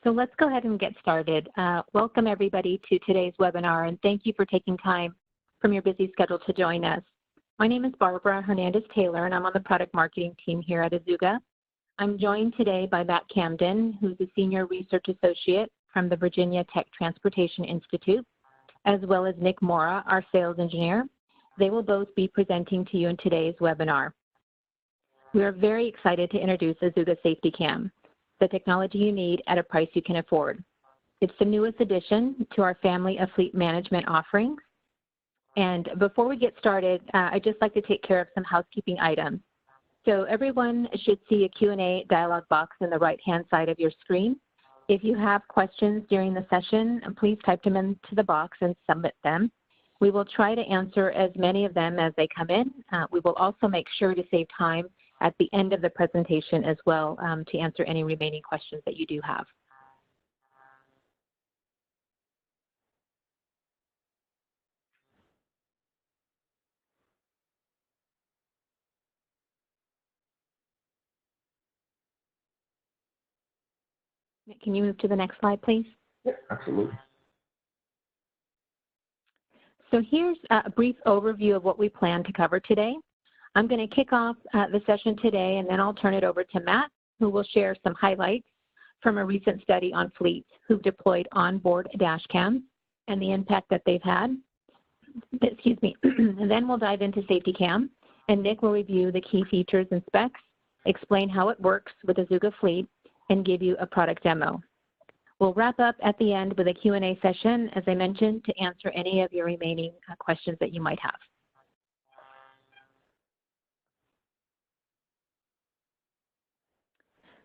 So let's go ahead and get started. Welcome everybody to today's webinar, and thank you for taking time from your busy schedule to join us. My name is Barbara Hernandez-Taylor, and I'm on the product marketing team here at Azuga. I'm joined today by Matt Camden, who's a senior research associate from the Virginia Tech Transportation Institute, as well as Nick Mora, our sales engineer. They will both be presenting to you in today's webinar. We are very excited to introduce Azuga SafetyCam, the technology you need at a price you can afford. It's the newest addition to our family of fleet management offerings. And before we get started, I'd just like to take care of some housekeeping items. So everyone should see a Q&A dialog box in the right-hand side of your screen. If you have questions during the session, please type them into the box and submit them. We will try to answer as many of them as they come in. We will also make sure to save time at the end of the presentation as well to answer any remaining questions that you do have. Can you move to the next slide, please? Yeah, absolutely. So here's a brief overview of what we plan to cover today. I'm going to kick off the session today, and then I'll turn it over to Matt, who will share some highlights from a recent study on fleets who've deployed onboard dashcams and the impact that they've had. Excuse me. And then we'll dive into SafetyCam, and Nick will review the key features and specs, explain how it works with Azuga Fleet, and give you a product demo. We'll wrap up at the end with a Q&A session, as I mentioned, to answer any of your remaining questions that you might have.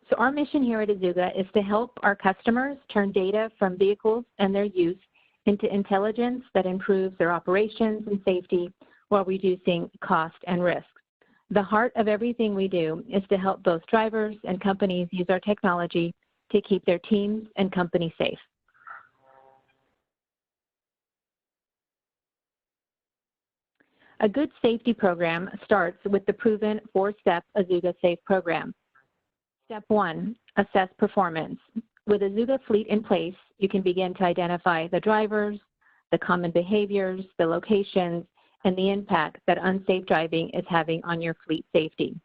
So our mission here at Azuga is to help our customers turn data from vehicles and their use into intelligence that improves their operations and safety while reducing cost and risk. The heart of everything we do is to help both drivers and companies use our technology to keep their teams and companies safe. A good safety program starts with the proven 4-step Azuga Safe program. Step 1, assess performance. With Azuga Fleet in place, you can begin to identify the drivers, the common behaviors, the locations, and the impact that unsafe driving is having on your fleet safety.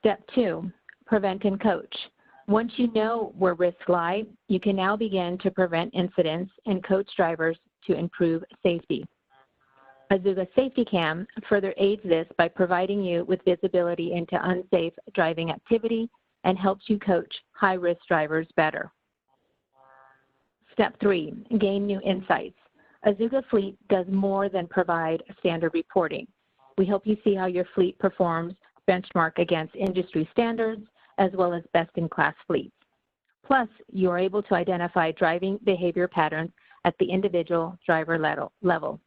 Step 2, prevent and coach. Once you know where risks lie, you can now begin to prevent incidents and coach drivers to improve safety. Azuga SafetyCam further aids this by providing you with visibility into unsafe driving activity and helps you coach high-risk drivers better. Step 3, gain new insights. Azuga Fleet does more than provide standard reporting. We help you see how your fleet performs benchmark against industry standards as well as best-in-class fleets. Plus, you are able to identify driving behavior patterns at the individual driver level.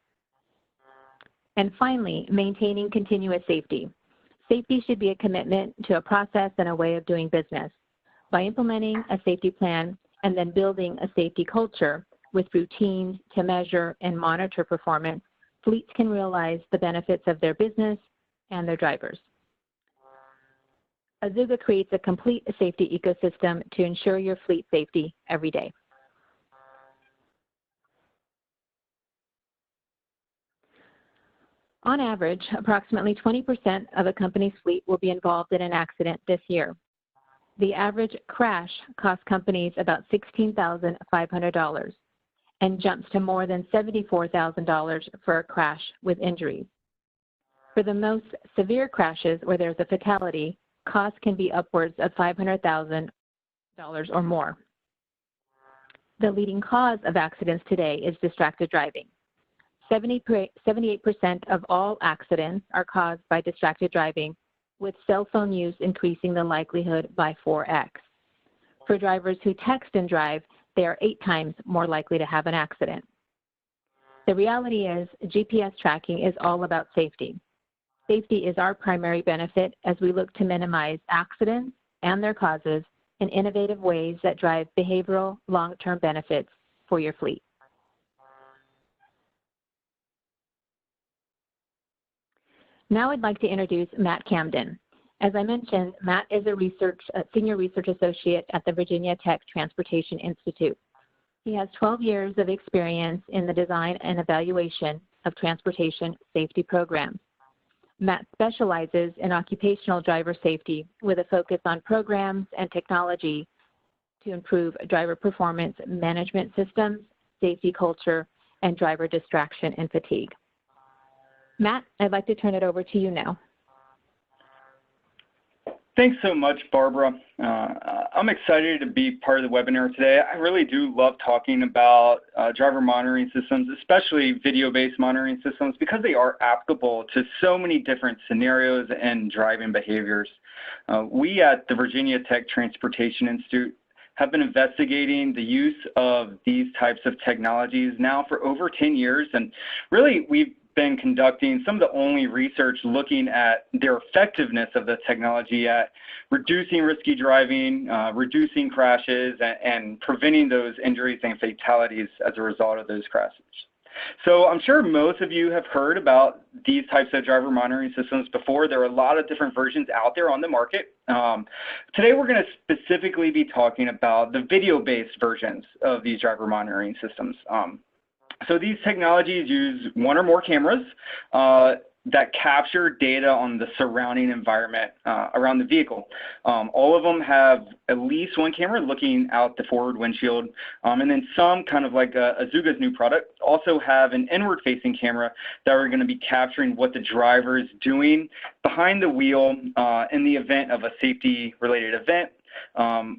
And finally, maintaining continuous safety. Safety should be a commitment to a process and a way of doing business. By implementing a safety plan and then building a safety culture with routines to measure and monitor performance, fleets can realize the benefits of their business and their drivers. Azuga creates a complete safety ecosystem to ensure your fleet safety every day. On average, approximately 20% of a company's fleet will be involved in an accident this year. The average crash costs companies about $16,500 and jumps to more than $74,000 for a crash with injuries. For the most severe crashes where there's a fatality, costs can be upwards of $500,000 or more. The leading cause of accidents today is distracted driving. 78% of all accidents are caused by distracted driving, with cell phone use increasing the likelihood by 4x. For drivers who text and drive, they are 8 times more likely to have an accident. The reality is GPS tracking is all about safety. Safety is our primary benefit as we look to minimize accidents and their causes in innovative ways that drive behavioral long-term benefits for your fleet. Now I'd like to introduce Matt Camden. As I mentioned, Matt is a senior research associate at the Virginia Tech Transportation Institute. He has 12 years of experience in the design and evaluation of transportation safety programs. Matt specializes in occupational driver safety with a focus on programs and technology to improve driver performance management systems, safety culture, and driver distraction and fatigue. Matt, I'd like to turn it over to you now. Thanks so much, Barbara. I'm excited to be part of the webinar today. I really do love talking about driver monitoring systems, especially video-based monitoring systems, because they are applicable to so many different scenarios and driving behaviors. We at the Virginia Tech Transportation Institute have been investigating the use of these types of technologies now for over 10 years, and really we've been conducting some of the only research looking at their effectiveness of the technology at reducing risky driving, reducing crashes, and preventing those injuries and fatalities as a result of those crashes. So I'm sure most of you have heard about these types of driver monitoring systems before. There are a lot of different versions out there on the market. Today we're going to specifically be talking about the video-based versions of these driver monitoring systems. So these technologies use one or more cameras that capture data on the surrounding environment around the vehicle. All of them have at least one camera looking out the forward windshield, and then some, kind of like Azuga's new product, also have an inward-facing camera that are going to be capturing what the driver is doing behind the wheel in the event of a safety-related event,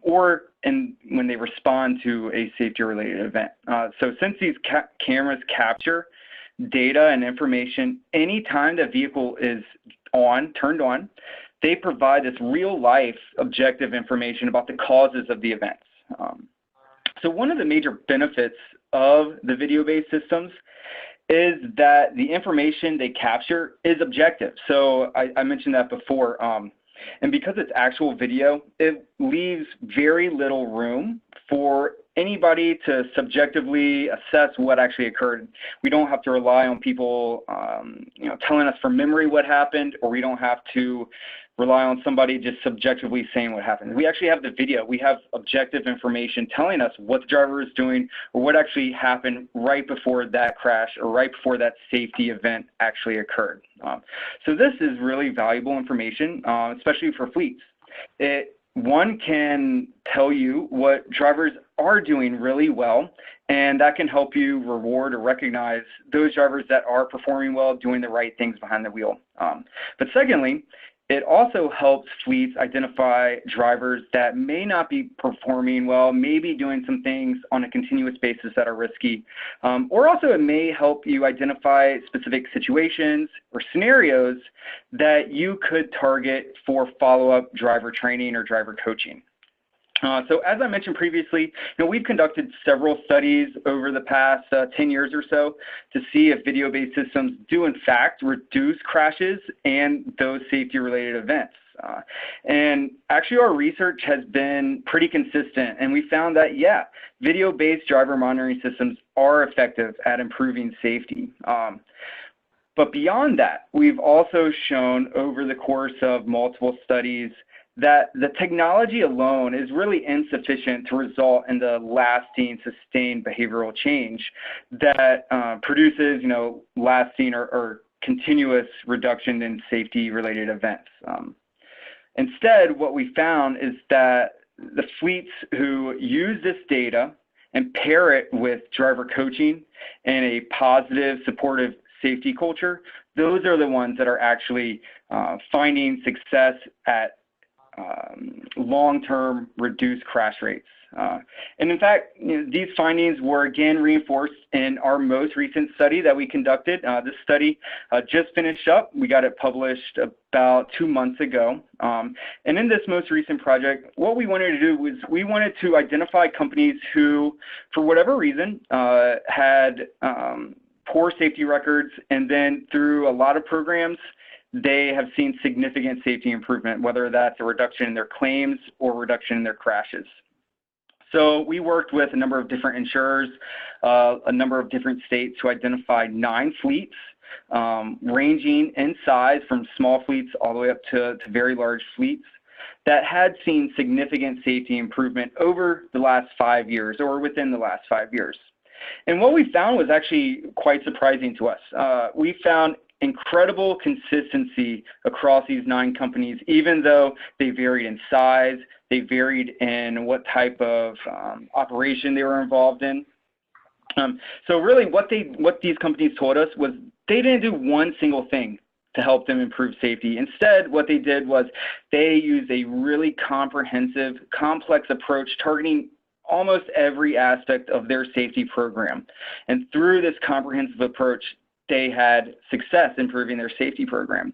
or when they respond to a safety-related event. So since these cameras capture data and information anytime the vehicle is turned on, they provide this real-life objective information about the causes of the events. So one of the major benefits of the video-based systems is that the information they capture is objective. So I mentioned that before. And because it's actual video, it leaves very little room for anybody to subjectively assess what actually occurred. We don't have to rely on people telling us from memory what happened, or we don't have to rely on somebody just subjectively saying what happened. We actually have the video. We have objective information telling us what the driver is doing or what actually happened right before that crash or right before that safety event actually occurred. So this is really valuable information, especially for fleets. One can tell you what drivers are doing really well, and that can help you reward or recognize those drivers that are performing well, doing the right things behind the wheel. But secondly, it also helps fleets identify drivers that may not be performing well, maybe doing some things on a continuous basis that are risky, or also it may help you identify specific situations or scenarios that you could target for follow-up driver training or driver coaching. So as I mentioned previously, we've conducted several studies over the past 10 years or so to see if video-based systems do in fact reduce crashes and those safety-related events. And actually our research has been pretty consistent, and we found that, yeah, video-based driver monitoring systems are effective at improving safety. But beyond that, we've also shown over the course of multiple studies that the technology alone is really insufficient to result in the lasting, sustained behavioral change that produces, lasting or continuous reduction in safety-related events. Instead, what we found is that the fleets who use this data and pair it with driver coaching and a positive, supportive safety culture, those are the ones that are actually finding success at long-term reduced crash rates. And in fact, these findings were again reinforced in our most recent study that we conducted. This study just finished up. We got it published about 2 months ago. And in this most recent project, what we wanted to do was we wanted to identify companies who, for whatever reason, had poor safety records, and then through a lot of programs, they have seen significant safety improvement, whether that's a reduction in their claims or reduction in their crashes. So we worked with a number of different insurers, a number of different states to identify 9 fleets ranging in size from small fleets all the way up to very large fleets, that had seen significant safety improvement over the last 5 years or within the last 5 years. And what we found was actually quite surprising to us. We found incredible consistency across these 9 companies, even though they varied in size, they varied in what type of operation they were involved in. So really what these companies told us was they didn't do one single thing to help them improve safety. Instead, what they did was they used a really comprehensive, complex approach targeting almost every aspect of their safety program. And through this comprehensive approach, they had success improving their safety program.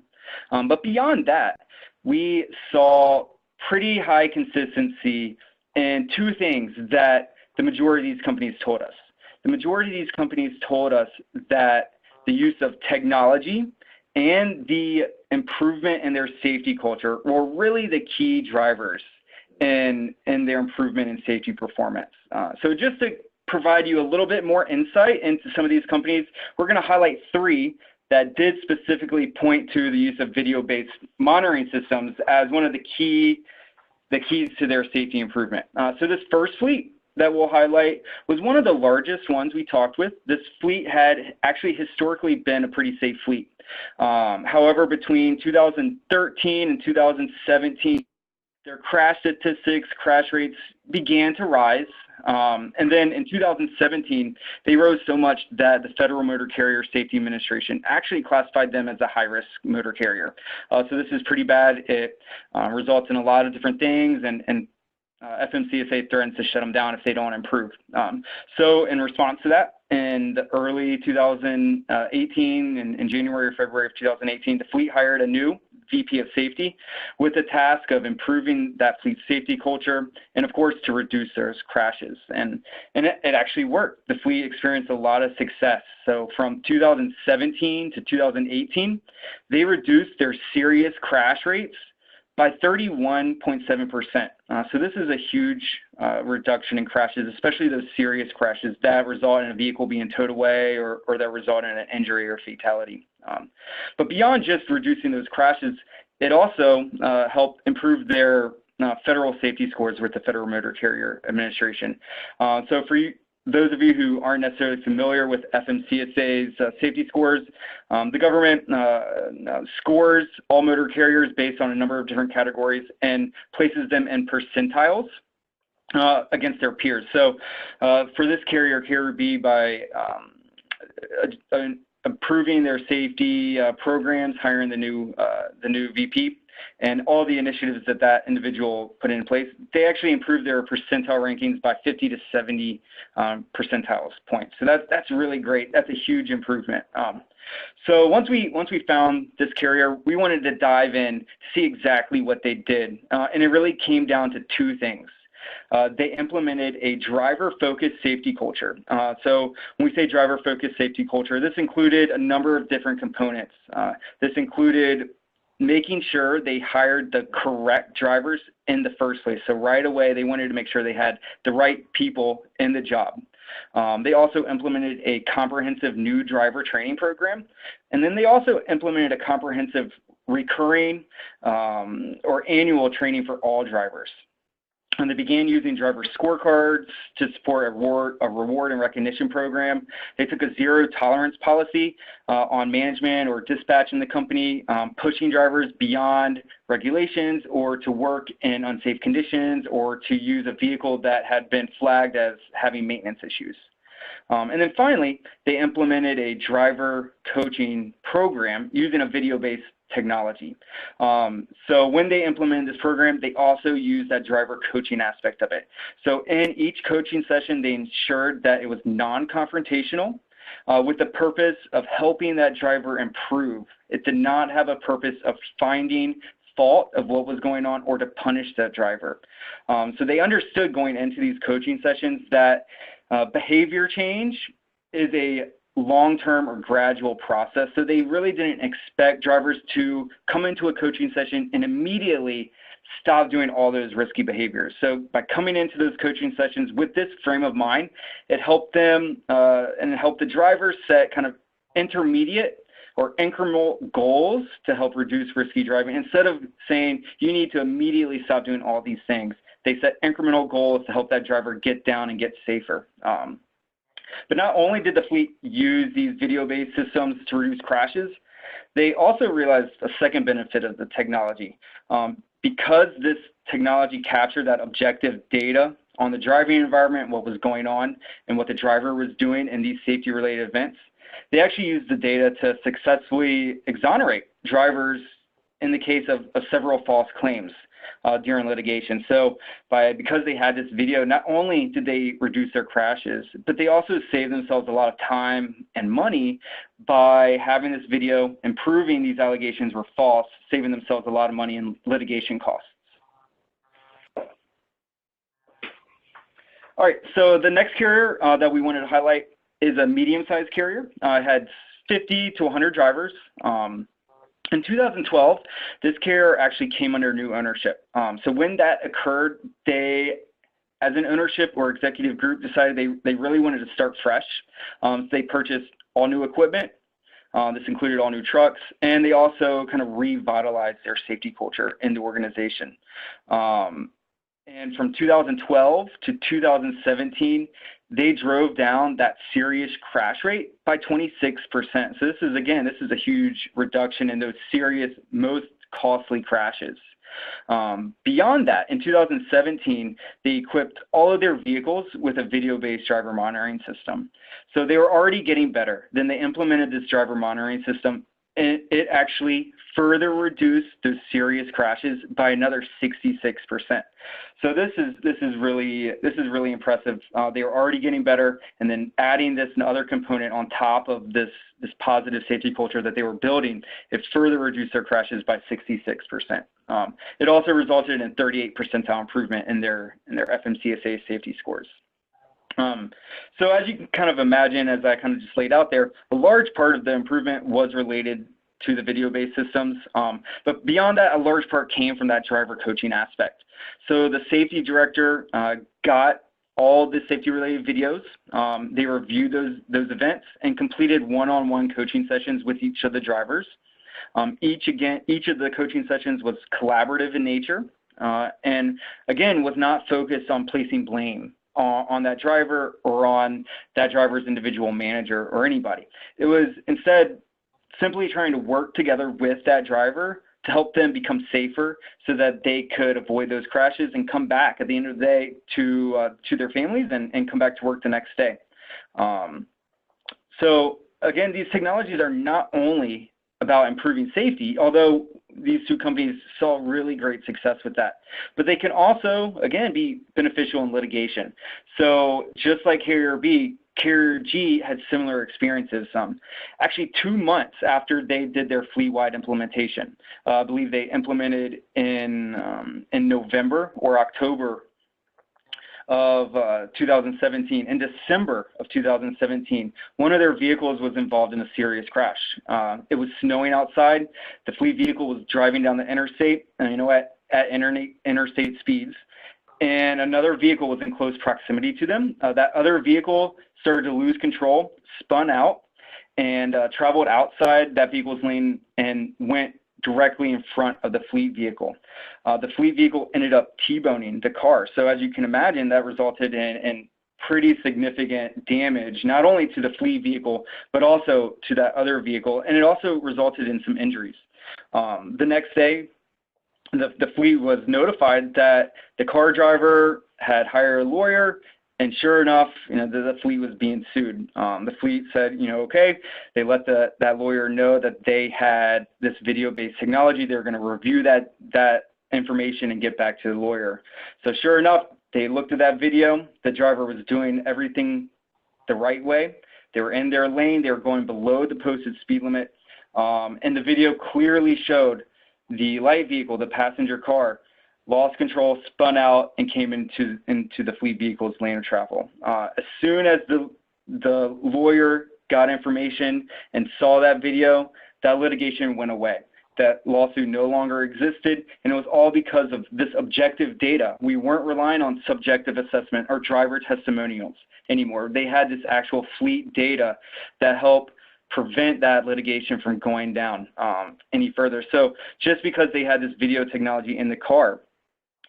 But beyond that, we saw pretty high consistency in 2 things that the majority of these companies told us. The majority of these companies told us that the use of technology and the improvement in their safety culture were really the key drivers in their improvement in safety performance. So just to provide you a little bit more insight into some of these companies, we're going to highlight 3 that did specifically point to the use of video-based monitoring systems as one of the keys to their safety improvement. So this first fleet that we'll highlight was one of the largest ones we talked with. This fleet had actually historically been a pretty safe fleet. However, between 2013 and 2017, their crash statistics, crash rates began to rise. And then in 2017, they rose so much that the Federal Motor Carrier Safety Administration actually classified them as a high-risk motor carrier. So this is pretty bad. It results in a lot of different things, and FMCSA threatens to shut them down if they don't improve. So in response to that, in the early 2018, in January or February of 2018, the fleet hired a new VP of safety with the task of improving that fleet safety culture and, of course, to reduce those crashes. And it actually worked. The fleet experienced a lot of success. So from 2017 to 2018, they reduced their serious crash rates by 31.7%. So this is a huge reduction in crashes, especially those serious crashes that result in a vehicle being towed away or that result in an injury or fatality. But beyond just reducing those crashes, it also helped improve their federal safety scores with the Federal Motor Carrier Administration. So for those of you who aren't necessarily familiar with FMCSA's safety scores, the government scores all motor carriers based on a number of different categories and places them in percentiles against their peers. So for this carrier, here would be by improving their safety programs, hiring the new VP, and all the initiatives that individual put in place. They actually improved their percentile rankings by 50 to 70 percentiles points. So that's really great. That's a huge improvement. So once we found this carrier, we wanted to dive in to see exactly what they did, and it really came down to 2 things. They implemented a driver-focused safety culture. So when we say driver-focused safety culture, this included a number of different components. This included making sure they hired the correct drivers in the first place. So right away, they wanted to make sure they had the right people in the job. They also implemented a comprehensive new driver training program. And then they also implemented a comprehensive recurring or annual training for all drivers. And they began using driver scorecards to support a reward and recognition program. They took a zero tolerance policy on management or dispatch in the company, pushing drivers beyond regulations or to work in unsafe conditions or to use a vehicle that had been flagged as having maintenance issues. And then finally, they implemented a driver coaching program using a video-based technology. So when they implemented this program, they also used that driver coaching aspect of it. So in each coaching session, they ensured that it was non-confrontational with the purpose of helping that driver improve. It did not have a purpose of finding fault of what was going on or to punish that driver. So they understood going into these coaching sessions that behavior change is a long-term or gradual process. So they really didn't expect drivers to come into a coaching session and immediately stop doing all those risky behaviors. So by coming into those coaching sessions with this frame of mind, it helped them and it helped the drivers set kind of intermediate or incremental goals to help reduce risky driving. Instead of saying you need to immediately stop doing all these things, they set incremental goals to help that driver get down and get safer. But not only did the fleet use these video-based systems to reduce crashes, they also realized a second benefit of the technology. Because this technology captured that objective data on the driving environment, what was going on, and what the driver was doing in these safety-related events, they actually used the data to successfully exonerate drivers in the case of several false claims during litigation. So because they had this video, not only did they reduce their crashes, but they also saved themselves a lot of time and money by having this video and proving these allegations were false, saving themselves a lot of money in litigation costs. All right, so the next carrier that we wanted to highlight is a medium-sized carrier. It had 50 to 100 drivers. In 2012, this carrier actually came under new ownership. So when that occurred, they, as an ownership or executive group, decided they really wanted to start fresh. They purchased all new equipment. This included all new trucks, and they also kind of revitalized their safety culture in the organization. And from 2012 to 2017, they drove down that serious crash rate by 26%. So this is a huge reduction in those serious, most costly crashes. Beyond that, in 2017, they equipped all of their vehicles with a video-based driver monitoring system. So they were already getting better. Then they implemented this driver monitoring system, and it actually further reduced those serious crashes by another 66%. So this is really impressive. They were already getting better, and then adding this other component on top of this positive safety culture that they were building, it further reduced their crashes by 66%. It also resulted in 38 percentile improvement in their FMCSA safety scores. So as you can kind of imagine, as I kind of just laid out there, a large part of the improvement was related to the video-based systems. But beyond that, a large part came from that driver coaching aspect. So the safety director got all the safety-related videos. They reviewed those events and completed one-on-one coaching sessions with each of the drivers. Each of the coaching sessions was collaborative in nature, and again, was not focused on placing blame on that driver or on that driver's individual manager or anybody. It was instead simply trying to work together with that driver to help them become safer so that they could avoid those crashes and come back at the end of the day to their families and come back to work the next day. So again, these technologies are not only about improving safety, although these two companies saw really great success with that, but they can also, again, be beneficial in litigation. So just like Carrier B, Carrier G had similar experiences. Actually, 2 months after they did their fleet-wide implementation, I believe they implemented in November or October of 2017. In December of 2017, one of their vehicles was involved in a serious crash. It was snowing outside. The fleet vehicle was driving down the interstate, at interstate speeds, and another vehicle was in close proximity to them. That other vehicle started to lose control, spun out, and traveled outside that vehicle's lane and went directly in front of the fleet vehicle. The fleet vehicle ended up T-boning the car. So as you can imagine, that resulted in pretty significant damage, not only to the fleet vehicle, but also to that other vehicle. And it also resulted in some injuries. The next day, the fleet was notified that the car driver had hired a lawyer, and sure enough, the fleet was being sued. The fleet said, okay. They let that lawyer know that they had this video-based technology. They were going to review that information and get back to the lawyer. So sure enough, they looked at that video. The driver was doing everything the right way. They were in their lane. They were going below the posted speed limit. And the video clearly showed the light vehicle, the passenger car, lost control, spun out, and came into the fleet vehicle's lane of travel. As soon as the lawyer got information and saw that video, that litigation went away. That lawsuit no longer existed, and it was all because of this objective data. We weren't relying on subjective assessment or driver testimonials anymore. They had this actual fleet data that helped prevent that litigation from going down any further. So just because they had this video technology in the car,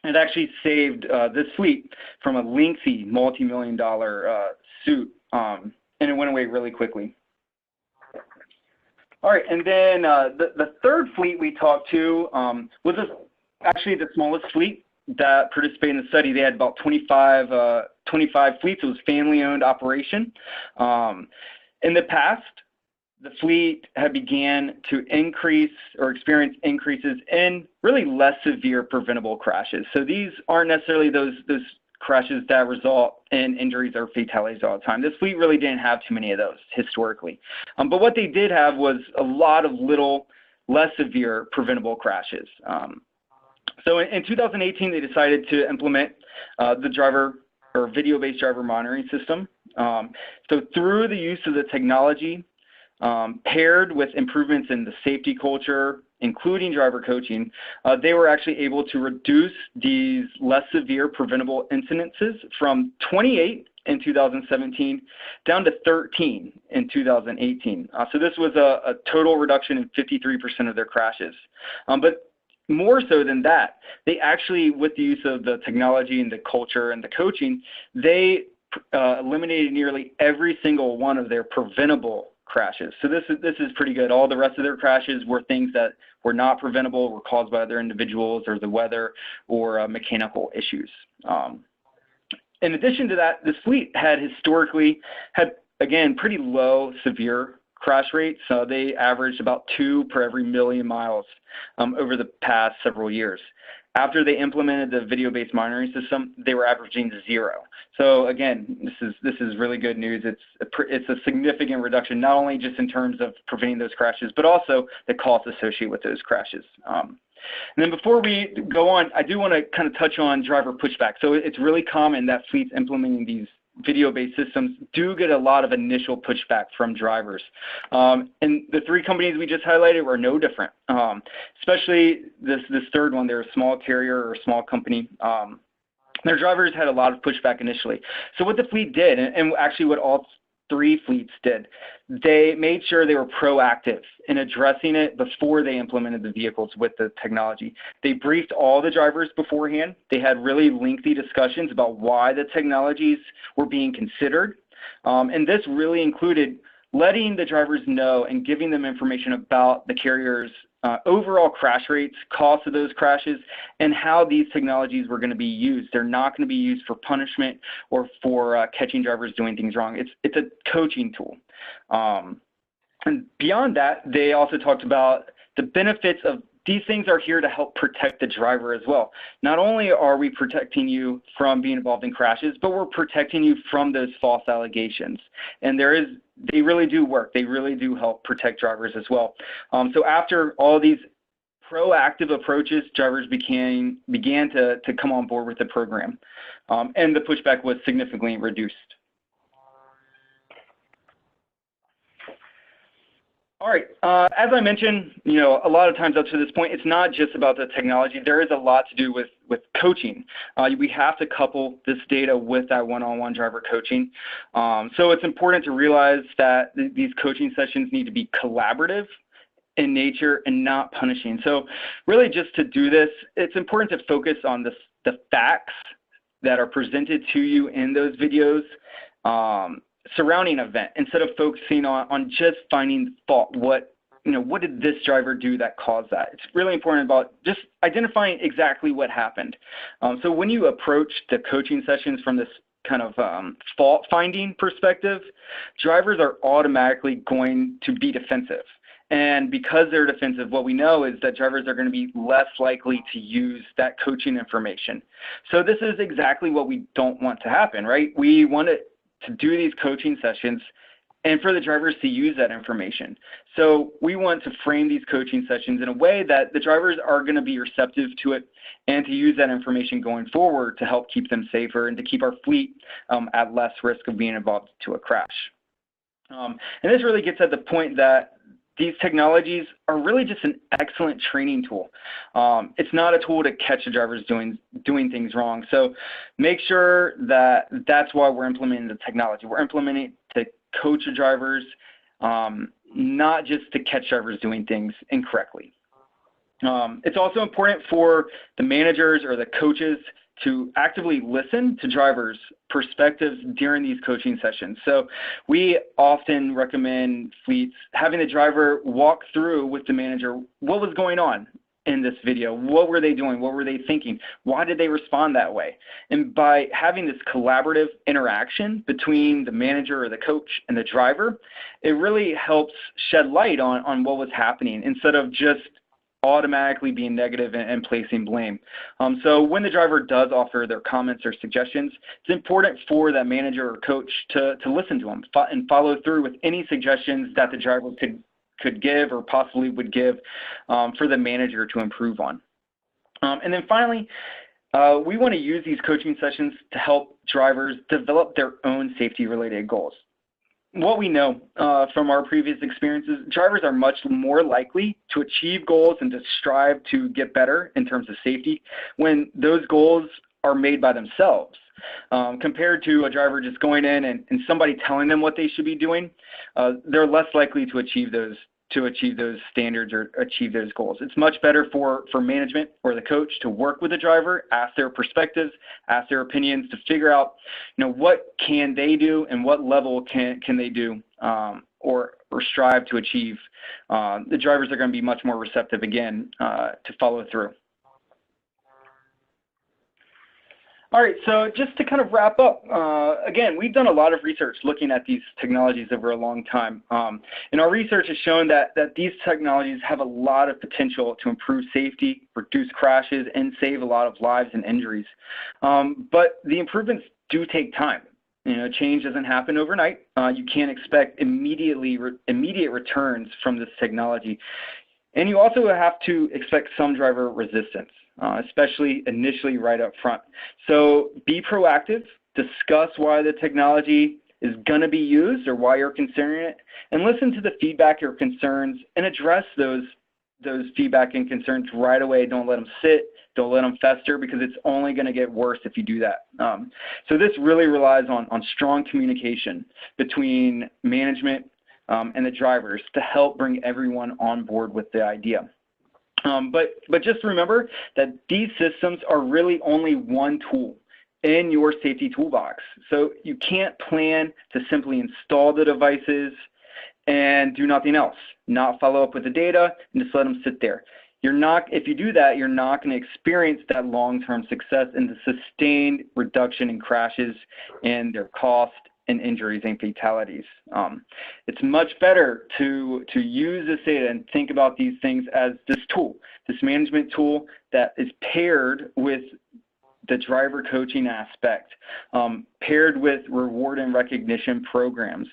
it actually saved this fleet from a lengthy multi-million-dollar suit, and it went away really quickly. All right, and then the third fleet we talked to was actually the smallest fleet that participated in the study. They had about 25 fleets. It was a family-owned operation. In the past, the fleet had began to increase or experience increases in really less severe preventable crashes. So these aren't necessarily those crashes that result in injuries or fatalities all the time. This fleet really didn't have too many of those historically. But what they did have was a lot of little less severe preventable crashes. So in 2018, they decided to implement the driver or video-based driver monitoring system. So through the use of the technology, paired with improvements in the safety culture, including driver coaching, they were actually able to reduce these less severe preventable incidences from 28 in 2017 down to 13 in 2018. So this was a total reduction in 53% of their crashes. But more so than that, they actually, with the use of the technology and the culture and the coaching, they eliminated nearly every single one of their preventable crashes. So this is pretty good. All the rest of their crashes were things that were not preventable, were caused by other individuals or the weather or mechanical issues. In addition to that, this fleet had historically had, again, pretty low severe crash rates. So they averaged about 2 per every million miles over the past several years. After they implemented the video-based monitoring system, they were averaging 0. So again, this is really good news. It's a significant reduction, not only just in terms of preventing those crashes, but also the costs associated with those crashes. And then before we go on, I do want to kind of touch on driver pushback. So it's really common that fleets implementing these video-based systems do get a lot of initial pushback from drivers. And the 3 companies we just highlighted were no different, especially this third one. They're a small carrier or a small company. Their drivers had a lot of pushback initially. So what the fleet did, and actually what all 3 fleets did, they made sure they were proactive in addressing it before they implemented the vehicles with the technology. They briefed all the drivers beforehand. They had really lengthy discussions about why the technologies were being considered. And this really included letting the drivers know and giving them information about the carrier's overall crash rates, cost of those crashes, and how these technologies were going to be used. They're not going to be used for punishment or for catching drivers doing things wrong. It's a coaching tool. And beyond that, they also talked about the benefits of these things are here to help protect the driver as well. Not only are we protecting you from being involved in crashes, but we're protecting you from those false allegations. And they really do work. They really do help protect drivers as well. So after all these proactive approaches, drivers began to come on board with the program. And the pushback was significantly reduced. All right, as I mentioned, a lot of times up to this point, it's not just about the technology. There is a lot to do with coaching. We have to couple this data with that one-on-one driver coaching. So it's important to realize that these coaching sessions need to be collaborative in nature and not punishing. So really just to do this, it's important to focus on the facts that are presented to you in those videos, surrounding event, instead of focusing on just finding the fault. What did this driver do that caused that? It's really important about just identifying exactly what happened. So when you approach the coaching sessions from this kind of fault finding perspective, drivers are automatically going to be defensive. And because they're defensive, what we know is that drivers are going to be less likely to use that coaching information. So this is exactly what we don't want to happen, right? We want to do these coaching sessions and for the drivers to use that information. So we want to frame these coaching sessions in a way that the drivers are going to be receptive to it and to use that information going forward to help keep them safer and to keep our fleet at less risk of being involved to a crash. And this really gets at the point that these technologies are really just an excellent training tool. It's not a tool to catch the drivers doing things wrong. So make sure that that's why we're implementing the technology. We're implementing it to coach the drivers, not just to catch drivers doing things incorrectly. It's also important for the managers or the coaches to actively listen to drivers' perspectives during these coaching sessions. So we often recommend fleets having the driver walk through with the manager what was going on in this video. What were they doing? What were they thinking? Why did they respond that way? And by having this collaborative interaction between the manager or the coach and the driver, it really helps shed light on what was happening instead of just automatically being negative and placing blame. So when the driver does offer their comments or suggestions, it's important for that manager or coach to listen to them and follow through with any suggestions that the driver could give or possibly would give for the manager to improve on. And then finally, we want to use these coaching sessions to help drivers develop their own safety-related goals. What we know from our previous experiences, drivers are much more likely to achieve goals and to strive to get better in terms of safety when those goals are made by themselves. Compared to a driver just going in and somebody telling them what they should be doing, they're less likely to achieve those standards or achieve those goals. It's much better for management or the coach to work with the driver, ask their perspectives, ask their opinions to figure out, what can they do and what level can they do or strive to achieve. The drivers are going to be much more receptive again to follow through. All right, so just to kind of wrap up, again, we've done a lot of research looking at these technologies over a long time. And our research has shown that these technologies have a lot of potential to improve safety, reduce crashes, and save a lot of lives and injuries. But the improvements do take time. Change doesn't happen overnight. You can't expect immediate returns from this technology. And you also have to expect some driver resistance, especially initially right up front. So be proactive, discuss why the technology is going to be used or why you're considering it, and listen to the feedback or concerns and address those feedback and concerns right away. Don't let them sit, don't let them fester, because it's only going to get worse if you do that. So this really relies on strong communication between management and the drivers to help bring everyone on board with the idea. But just remember that these systems are really only one tool in your safety toolbox. So you can't plan to simply install the devices and do nothing else, not follow up with the data and just let them sit there. If you do that, you're not going to experience that long-term success and the sustained reduction in crashes and their cost and injuries and fatalities. It's much better to use this data and think about these things as this tool, this management tool that is paired with the driver coaching aspect, paired with reward and recognition programs.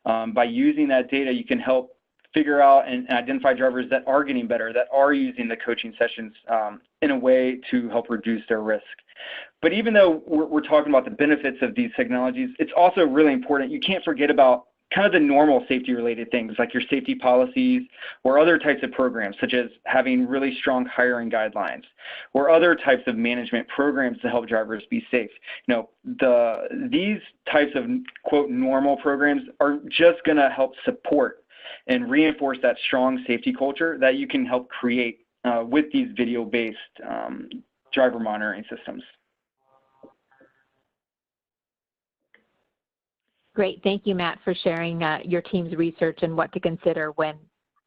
By using that data, you can help figure out and identify drivers that are getting better, that are using the coaching sessions in a way to help reduce their risk. But even though we're talking about the benefits of these technologies, it's also really important. You can't forget about kind of the normal safety-related things like your safety policies or other types of programs, such as having really strong hiring guidelines or other types of management programs to help drivers be safe. These types of, quote, normal programs are just going to help support and reinforce that strong safety culture that you can help create with these video-based driver monitoring systems. Great. Thank you, Matt, for sharing your team's research and what to consider when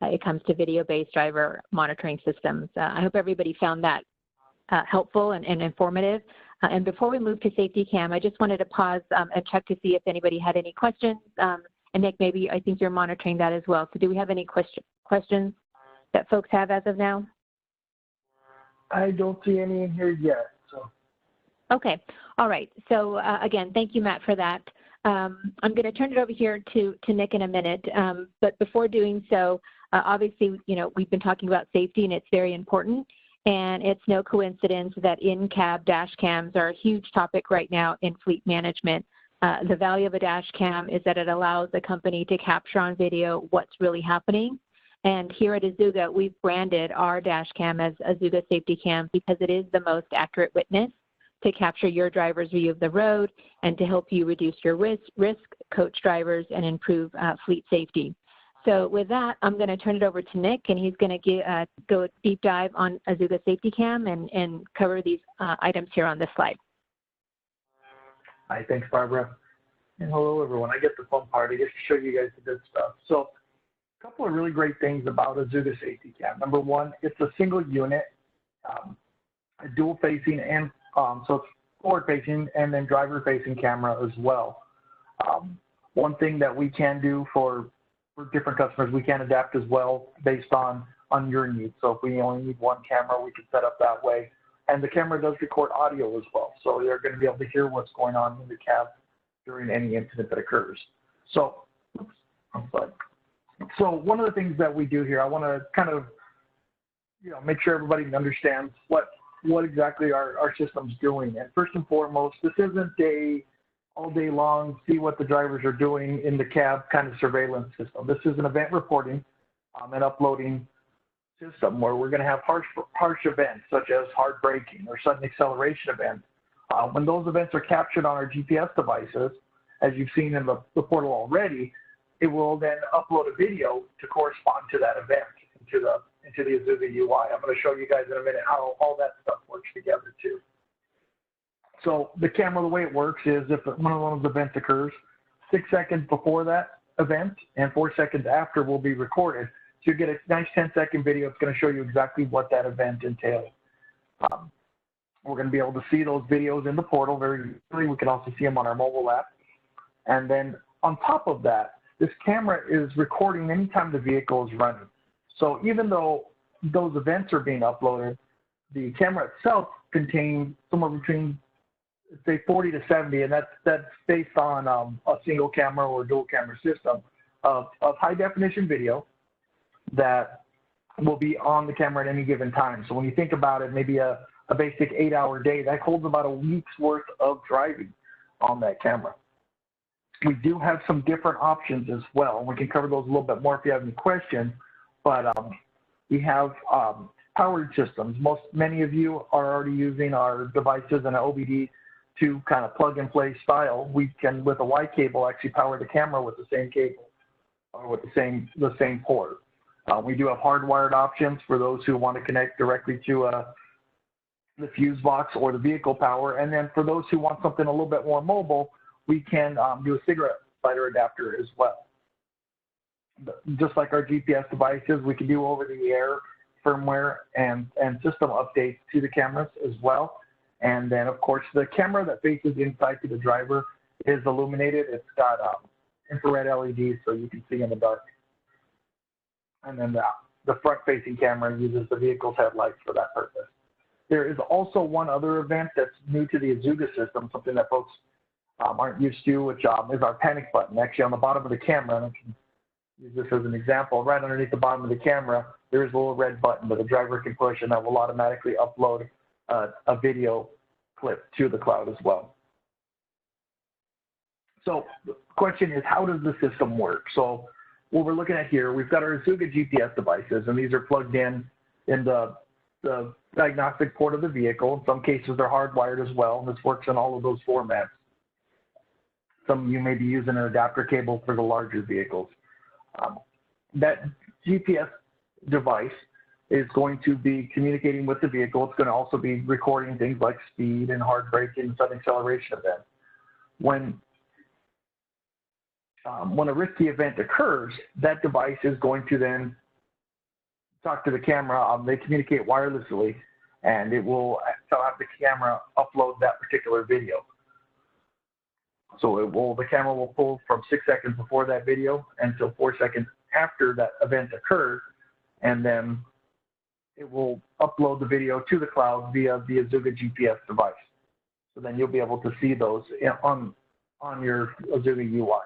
it comes to video-based driver monitoring systems. I hope everybody found that helpful and informative. And before we move to SafetyCam, I just wanted to pause and check to see if anybody had any questions. And Nick, maybe I think you're monitoring that as well. So do we have any questions that folks have as of now? I don't see any in here yet. So. Okay. All right. So again, thank you, Matt, for that. I'm going to turn it over here to Nick in a minute. But before doing so, obviously, we've been talking about safety, and it's very important. And it's no coincidence that in-cab dash cams are a huge topic right now in fleet management. The value of a dash cam is that it allows the company to capture on video what's really happening. And here at Azuga, we've branded our dash cam as Azuga SafetyCam because it is the most accurate witness to capture your driver's view of the road and to help you reduce your risk, coach drivers, and improve fleet safety. So with that, I'm going to turn it over to Nick, and he's going to go deep dive on Azuga SafetyCam and cover these items here on this slide. Hi, thanks, Barbara. And hello, everyone. I get the fun part. I get to show you guys the good stuff. So a couple of really great things about Azuga SafetyCam. Number one, it's a single unit, a dual facing, and so it's forward facing and then driver facing camera as well. One thing that we can do for different customers, we can adapt as well based on your needs. So if we only need one camera, we can set up that way. And the camera does record audio as well. So they're going to be able to hear what's going on in the cab during any incident that occurs. So, so one of the things that we do here, I want to kind of, make sure everybody understands what exactly our system's doing. And first and foremost, this isn't a all day long, see what the drivers are doing in the cab kind of surveillance system. This is an event reporting and uploading system where we're going to have harsh events such as hard braking or sudden acceleration events. When those events are captured on our GPS devices, as you've seen in the portal already, it will then upload a video to correspond to that event into the Azuga UI. I'm going to show you guys in a minute how all that stuff works together too. So the camera, the way it works is if one of those events occurs, 6 seconds before that event and 4 seconds after will be recorded. So you get a nice 10-second video. It's going to show you exactly what that event entails. We're going to be able to see those videos in the portal very easily. We can also see them on our mobile app. And then on top of that, this camera is recording anytime the vehicle is running. So even though those events are being uploaded, the camera itself contains somewhere between, say, 40 to 70, and that's based on a single camera or dual camera system of high definition video that will be on the camera at any given time. So when you think about it, maybe a basic 8-hour day, that holds about a week's worth of driving on that camera. We do have some different options as well, and we can cover those a little bit more if you have any questions, but we have powered systems. Many of you are already using our devices and an OBD to kind of plug and play style. We can, with a Y cable, actually power the camera with the same cable or with the same port. We do have hardwired options for those who want to connect directly to the fuse box or the vehicle power. And then for those who want something a little bit more mobile, we can do a cigarette lighter adapter as well. Just like our GPS devices, we can do over-the-air firmware and system updates to the cameras as well. And then, of course, the camera that faces inside to the driver is illuminated. It's got infrared LEDs so you can see in the dark. And then the front-facing camera uses the vehicle's headlights for that purpose. There is also one other event that's new to the Azuga system, something that folks aren't used to, which is our panic button. Actually, on the bottom of the camera, and I can use this as an example, right underneath the bottom of the camera, there is a little red button that the driver can push, and that will automatically upload a video clip to the cloud as well. So the question is, how does the system work? So what we're looking at here, we've got our Azuga GPS devices, and these are plugged in the diagnostic port of the vehicle. In some cases, they're hardwired as well, and this works in all of those formats. Some of you may be using an adapter cable for the larger vehicles. That GPS device is going to be communicating with the vehicle. It's going to also be recording things like speed and hard braking and sudden acceleration events. When a risky event occurs, that device is going to then talk to the camera. They communicate wirelessly, and it will have the camera upload that particular video. So the camera will pull from 6 seconds before that video until 4 seconds after that event occurred, and then it will upload the video to the cloud via the Azuga GPS device. So then you'll be able to see those on your Azuga UI.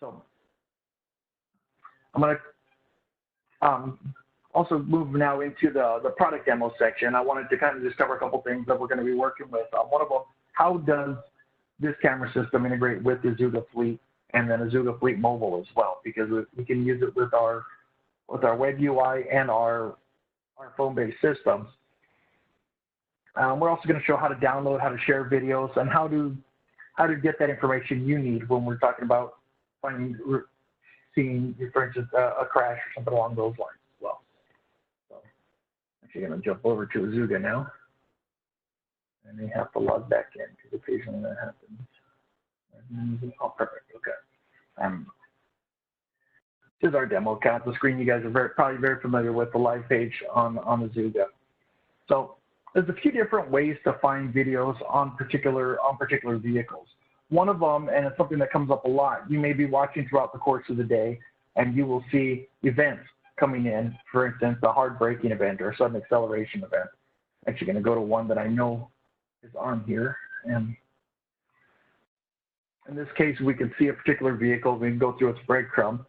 So I'm going to also move now into the product demo section. I wanted to kind of just cover a couple things that we're going to be working with. One of them, how does this camera system integrate with the Azuga Fleet and then Azuga Fleet Mobile as well? Because we can use it with our web UI and our phone-based systems. We're also going to show how to download, how to share videos, and how to get that information you need when we're talking about seeing, for instance, a crash or something along those lines as well. So I'm actually going to jump over to Azuga now. And they have to log back in because occasionally that happens. Oh, perfect. Okay. This is our demo account. The screen you guys are probably very familiar with, the live page on Azuga. So there's a few different ways to find videos on particular vehicles. One of them, and it's something that comes up a lot, you may be watching throughout the course of the day and you will see events coming in, for instance, a hard braking event or a sudden acceleration event. I'm actually going to go to one that I know is on here. And in this case, we can see a particular vehicle. We can go through its breadcrumb.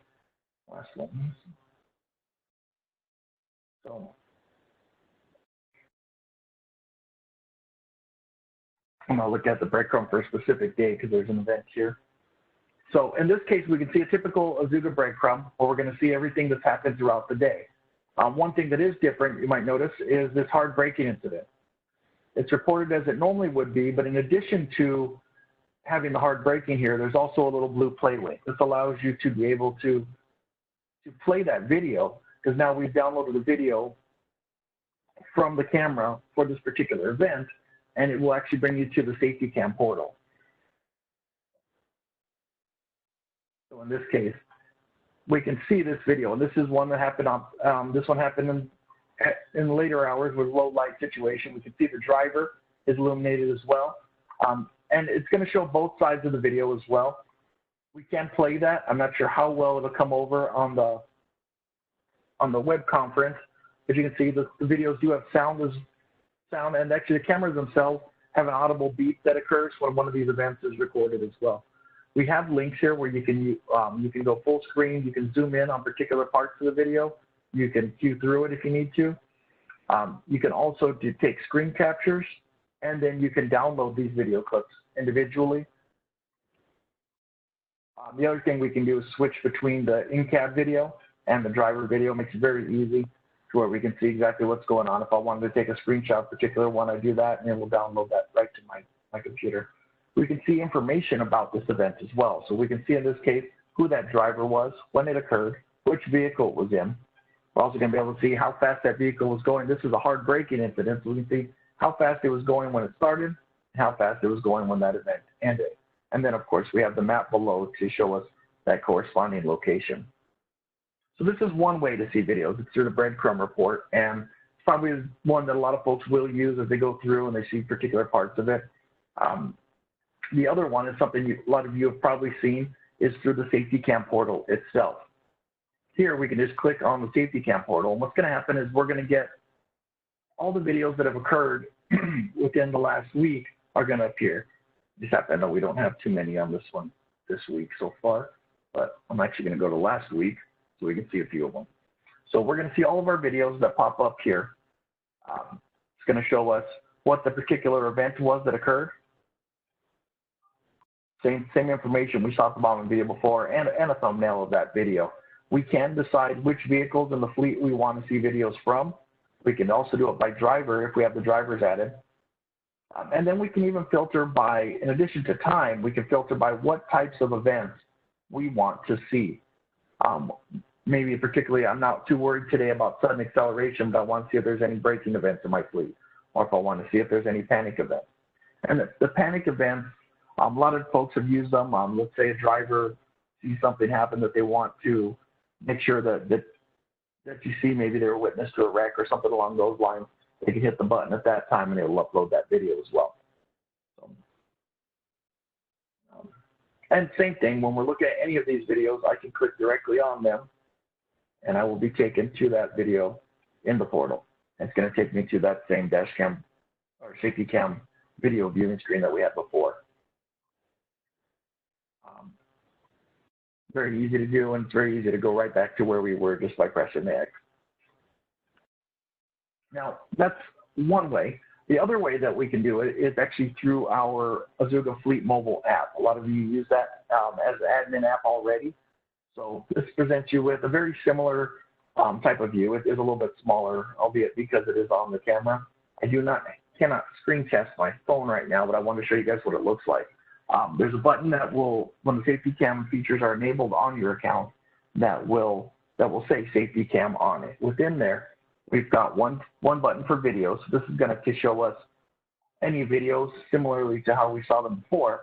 Last one. So I'm going to look at the breadcrumb for a specific day because there's an event here. So in this case, we can see a typical Azuga breadcrumb where we're going to see everything that's happened throughout the day. One thing that is different, you might notice, is this hard braking incident. It's reported as it normally would be, but in addition to having the hard braking here, there's also a little blue play link. This allows you to be able to play that video, because now we've downloaded the video from the camera for this particular event, and it will actually bring you to the SafetyCam portal. So in this case, we can see this video, and this is one that happened on, this one happened in the later hours with low light situation. We can see the driver is illuminated as well. And it's going to show both sides of the video as well. We can play that. I'm not sure how well it'll come over on the web conference. As you can see, the videos do have sound, and actually the cameras themselves have an audible beep that occurs when one of these events is recorded as well. We have links here where you can go full screen. You can zoom in on particular parts of the video. You can cue through it if you need to. You can also take screen captures, and then you can download these video clips individually. The other thing we can do is switch between the in-cab video and the driver video. It makes it very easy to where we can see exactly what's going on. If I wanted to take a screenshot of a particular one, I do that, and then we'll download that right to my computer. We can see information about this event as well. So we can see in this case who that driver was, when it occurred, which vehicle it was in. We're also going to be able to see how fast that vehicle was going. This is a hard braking incident, so we can see how fast it was going when it started and how fast it was going when that event ended. And then, of course, we have the map below to show us that corresponding location. So this is one way to see videos. It's through the breadcrumb report, and it's probably one that a lot of folks will use as they go through and they see particular parts of it. The other one is something a lot of you have probably seen, is through the SafetyCam portal itself. Here we can just click on the SafetyCam portal, and what's going to happen is we're going to get all the videos that have occurred within the last week are going to appear. Just happen to know we don't have too many on this one this week so far, but I'm actually going to go to last week so we can see a few of them. So we're going to see all of our videos that pop up here. It's going to show us what the particular event was that occurred. Same information we saw at the bottom of the video before, and a thumbnail of that video. We can decide which vehicles in the fleet we want to see videos from. We can also do it by driver if we have the drivers added. And then we can even filter by, in addition to time, we can filter by what types of events we want to see. Maybe particularly, I'm not too worried today about sudden acceleration, but I want to see if there's any braking events in my fleet, or if I want to see if there's any panic events. And the panic events, a lot of folks have used them. Let's say a driver sees something happen that they want to make sure that you see, maybe they're a witness to a wreck or something along those lines. They can hit the button at that time and it'll upload that video as well. So, and same thing, when we're looking at any of these videos, I can click directly on them and I will be taken to that video in the portal. It's going to take me to that same Dashcam or SafetyCam video viewing screen that we had before. Very easy to do, and it's very easy to go right back to where we were just by pressing the X. Now, that's one way. The other way that we can do it is actually through our Azuga Fleet mobile app. A lot of you use that as an admin app already. So this presents you with a very similar type of view. It is a little bit smaller, albeit because it is on the camera. I cannot screen test my phone right now, but I want to show you guys what it looks like. There's a button that will, when the SafetyCam features are enabled on your account, that will say SafetyCam on it. Within there, we've got one button for videos. So this is going to show us any videos similarly to how we saw them before.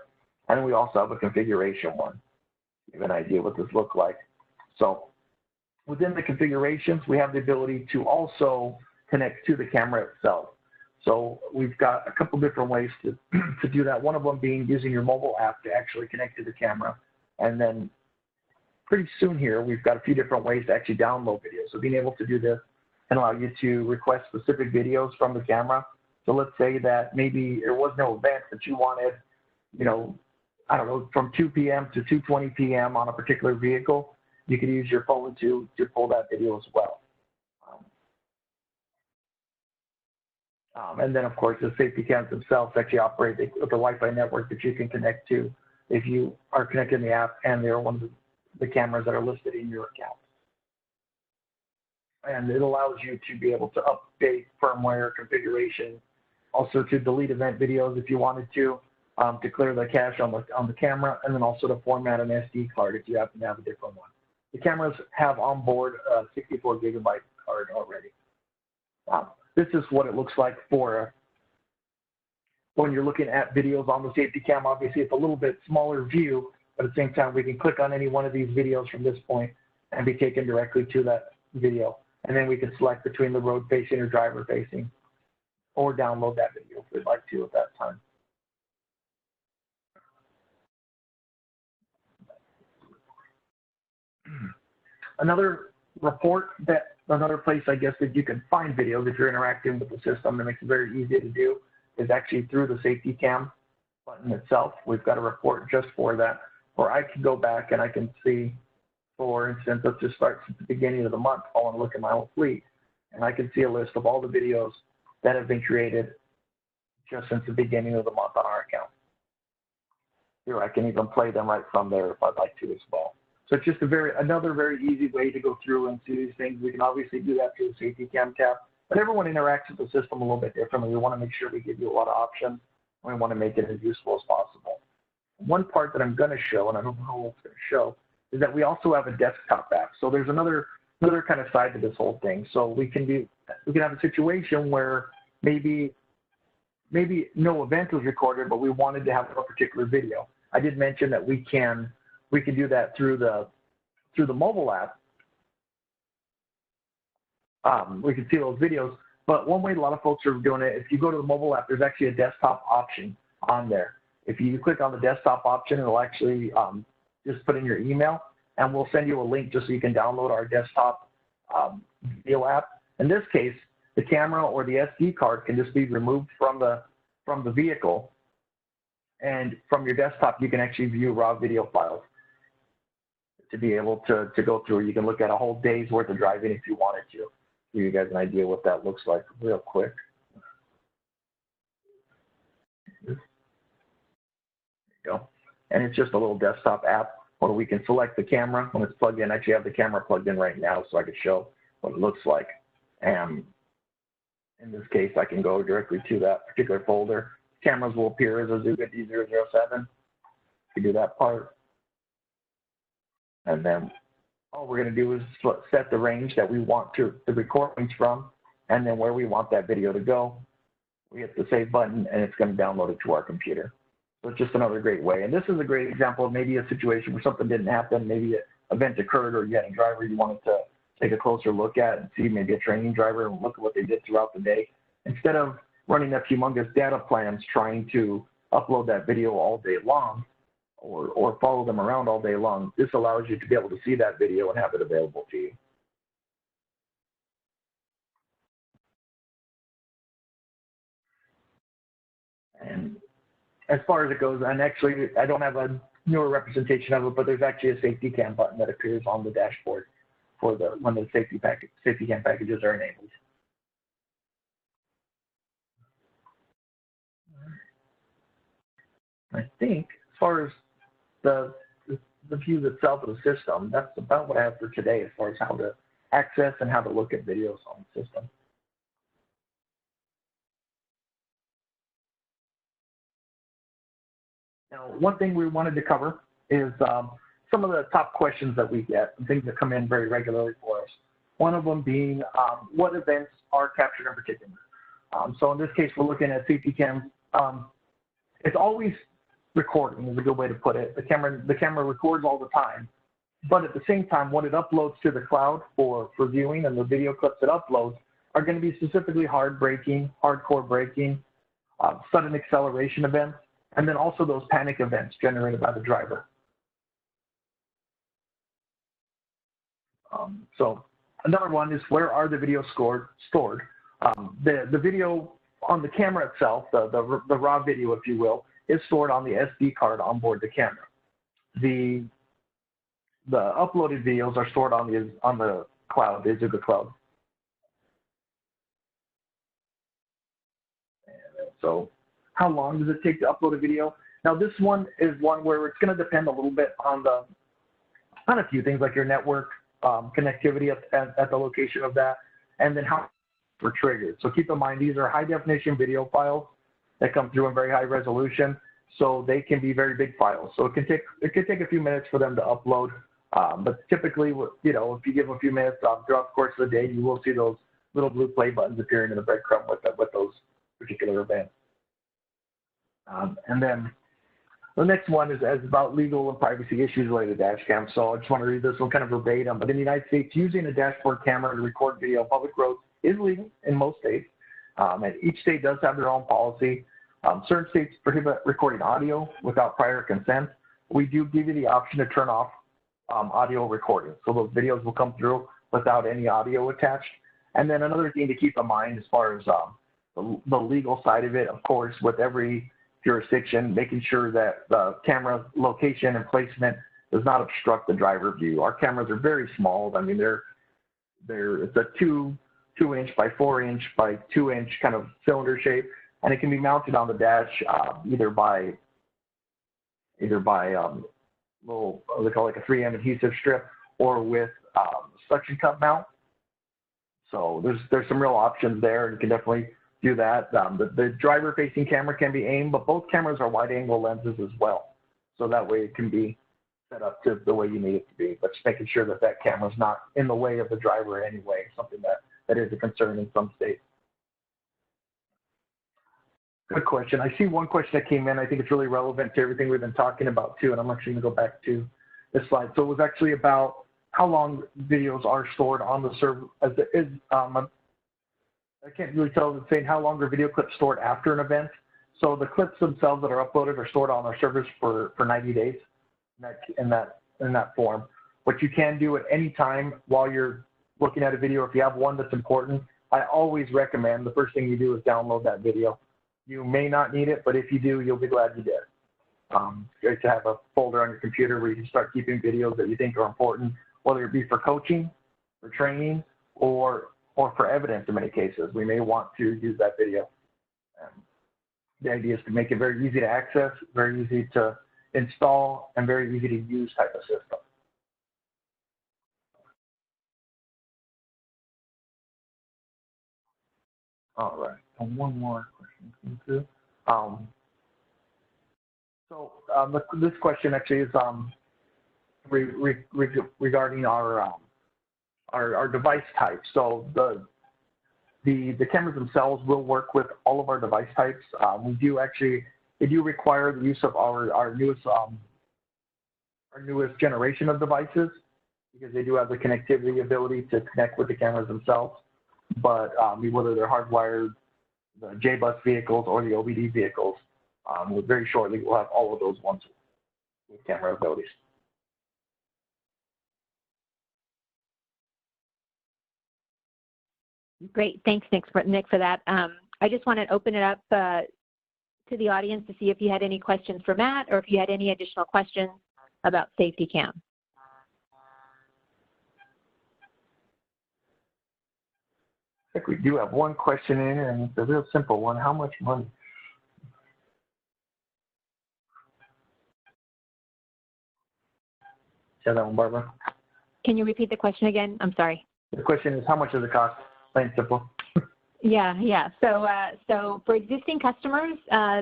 And we also have a configuration one. You have an idea what this looks like. So within the configurations, we have the ability to also connect to the camera itself. So we've got a couple different ways to do that. One of them being using your mobile app to actually connect to the camera. And then pretty soon here, we've got a few different ways to actually download videos. So being able to do this can allow you to request specific videos from the camera. So let's say that maybe there was no event that you wanted, you know, I don't know, from 2 p.m. to 2:20 p.m. on a particular vehicle. You can use your phone to pull that video as well. And then, of course, the SafetyCams themselves actually operate with the Wi-Fi network that you can connect to if you are connected in the app and they're one of the cameras that are listed in your account. And it allows you to be able to update firmware configuration, also to delete event videos if you wanted to clear the cache on the camera, and then also to format an SD card if you happen to have a different one. The cameras have on board a 64 gigabyte card already. This is what it looks like for when you're looking at videos on the SafetyCam. Obviously, it's a little bit smaller view, but at the same time, we can click on any one of these videos from this point and be taken directly to that video. And then we can select between the road facing or driver facing, or download that video if we'd like to at that time. Another place, I guess, that you can find videos if you're interacting with the system that makes it very easy to do is actually through the SafetyCam button itself. We've got a report just for that, where I can go back and I can see, for instance, let's just start at the beginning of the month. I want to look at my whole fleet, and I can see a list of all the videos that have been created just since the beginning of the month on our account. Here, I can even play them right from there if I'd like to as well. So it's just another very easy way to go through and see these things. We can obviously do that through the SafetyCam tab, but everyone interacts with the system a little bit differently. We want to make sure we give you a lot of options, and we want to make it as useful as possible. One part that I'm going to show, and I don't know how it's going to show, is that we also have a desktop app. So there's another kind of side to this whole thing. So we can have a situation where maybe no event was recorded, but we wanted to have a particular video. I did mention that we can do that through the mobile app. We can see those videos, but one way a lot of folks are doing it, if you go to the mobile app, there's actually a desktop option on there. If you click on the desktop option, it'll actually just put in your email, and we'll send you a link just so you can download our desktop video app. In this case, the camera or the SD card can just be removed from the vehicle, and from your desktop, you can actually view raw video files to be able to go through. You can look at a whole day's worth of driving if you wanted to. Give you guys an idea what that looks like real quick. There you go. And it's just a little desktop app where we can select the camera when it's plugged in. I actually have the camera plugged in right now so I can show what it looks like. And in this case, I can go directly to that particular folder. Cameras will appear as Azuga D007. You can do that part. And then all we're going to do is set the range that we want the recordings from, and then where we want that video to go. We hit the save button, and it's going to download it to our computer. So it's just another great way. And this is a great example of maybe a situation where something didn't happen, maybe an event occurred, or you had a driver you wanted to take a closer look at and see, maybe a training driver, and look at what they did throughout the day. Instead of running up humongous data plans trying to upload that video all day long, or follow them around all day long, this allows you to be able to see that video and have it available to you. And as far as it goes, and actually I don't have a newer representation of it, but there's actually a SafetyCam button that appears on the dashboard for when the SafetyCam packages are enabled. I think as far as the views itself of the system, that's about what I have for today as far as how to access and how to look at videos on the system. Now, one thing we wanted to cover is some of the top questions that we get, and things that come in very regularly for us. One of them being, what events are captured in particular? So in this case, we're looking at SafetyCam. It's always recording is a good way to put it. The camera records all the time, but at the same time, when it uploads to the cloud for viewing, and the video clips it uploads are going to be specifically hardcore braking, sudden acceleration events, and then also those panic events generated by the driver. So another one is, where are the videos stored? The video on the camera itself, the raw video, if you will, is stored on the SD card on board the camera. The uploaded videos are stored on the cloud, the Azuga cloud. And so how long does it take to upload a video? Now this one is one where it's going to depend a little bit on a few things, like your network connectivity at the location of that, and then how we're triggered. So keep in mind, these are high definition video files that come through in very high resolution, so they can be very big files. So it can take a few minutes for them to upload, but typically, you know, if you give them a few minutes throughout the course of the day, you will see those little blue play buttons appearing in the breadcrumb with those particular events. And then the next one is about legal and privacy issues related to Dashcam. So I just want to read this one kind of verbatim. But in the United States, using a dashboard camera to record video on public roads is legal in most states. And each state does have their own policy. Certain states prohibit recording audio without prior consent. We do give you the option to turn off audio recording. So those videos will come through without any audio attached. And then another thing to keep in mind as far as the legal side of it, of course, with every jurisdiction, making sure that the camera location and placement does not obstruct the driver view. Our cameras are very small. I mean, it's a 2-inch by 4-inch by 2-inch kind of cylinder shape, and it can be mounted on the dash either by little, they call it like a 3M adhesive strip, or with suction cup mount. So there's some real options there, and you can definitely do that. The driver-facing camera can be aimed, but both cameras are wide-angle lenses as well. So that way it can be set up to the way you need it to be, but just making sure that that camera's not in the way of the driver in any way, something that is a concern in some states. Good question. I see one question that came in. I think it's really relevant to everything we've been talking about too, and I'm actually going to go back to this slide. So it was actually about how long videos are stored on the server. I can't really tell, it's saying how long are video clips stored after an event. So the clips themselves that are uploaded are stored on our servers for 90 days in that form. What you can do at any time while you're looking at a video, if you have one that's important, I always recommend the first thing you do is download that video. You may not need it, but if you do, you'll be glad you did. It's great to have a folder on your computer where you can start keeping videos that you think are important, whether it be for coaching, for training, or for evidence in many cases. We may want to use that video. The idea is to make it very easy to access, very easy to install, and very easy to use type of system. All right, and one more question. This question actually is regarding our device types. So the cameras themselves will work with all of our device types. They do require the use of our newest generation of devices, because they do have the connectivity ability to connect with the cameras themselves. But whether they're hardwired, the J-bus vehicles or the OBD vehicles, very shortly we'll have all of those ones with camera abilities. Great, thanks, Nick, for that. I just want to open it up to the audience to see if you had any questions for Matt, or if you had any additional questions about SafetyCam. I think we do have one question in, and it's a real simple one. How much money? Say that one, Barbara. Can you repeat the question again? I'm sorry. The question is, how much does it cost? Plain and simple. Yeah. So for existing customers,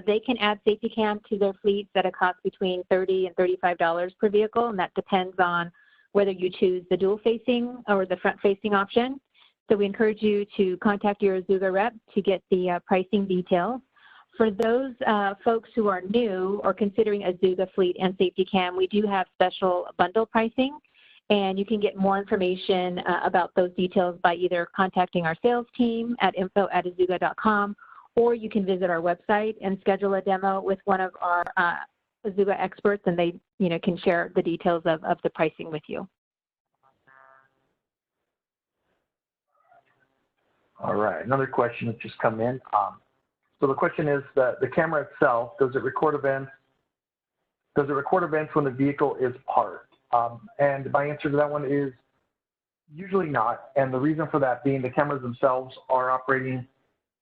they can add SafetyCam to their fleets at a cost between $30 and $35 per vehicle, and that depends on whether you choose the dual-facing or the front-facing option. So we encourage you to contact your Azuga rep to get the pricing details. For those folks who are new or considering Azuga Fleet and SafetyCam, we do have special bundle pricing, and you can get more information about those details by either contacting our sales team at info@azuga.com, or you can visit our website and schedule a demo with one of our Azuga experts, and they can share the details of the pricing with you. All right, another question that's just come in. So the question is the camera itself, does it record events? Does it record events when the vehicle is parked? And my answer to that one is usually not. And the reason for that being the cameras themselves are operating in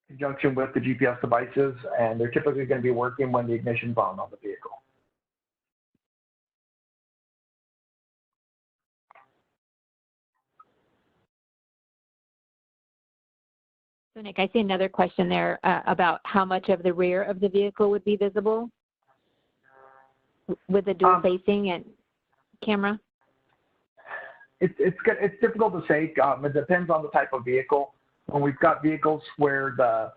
conjunction with the GPS devices, and they're typically going to be working when the ignition's on the vehicle. So Nick, I see another question there about how much of the rear of the vehicle would be visible with the dual facing and camera. It's difficult to say. It depends on the type of vehicle. When we've got vehicles where the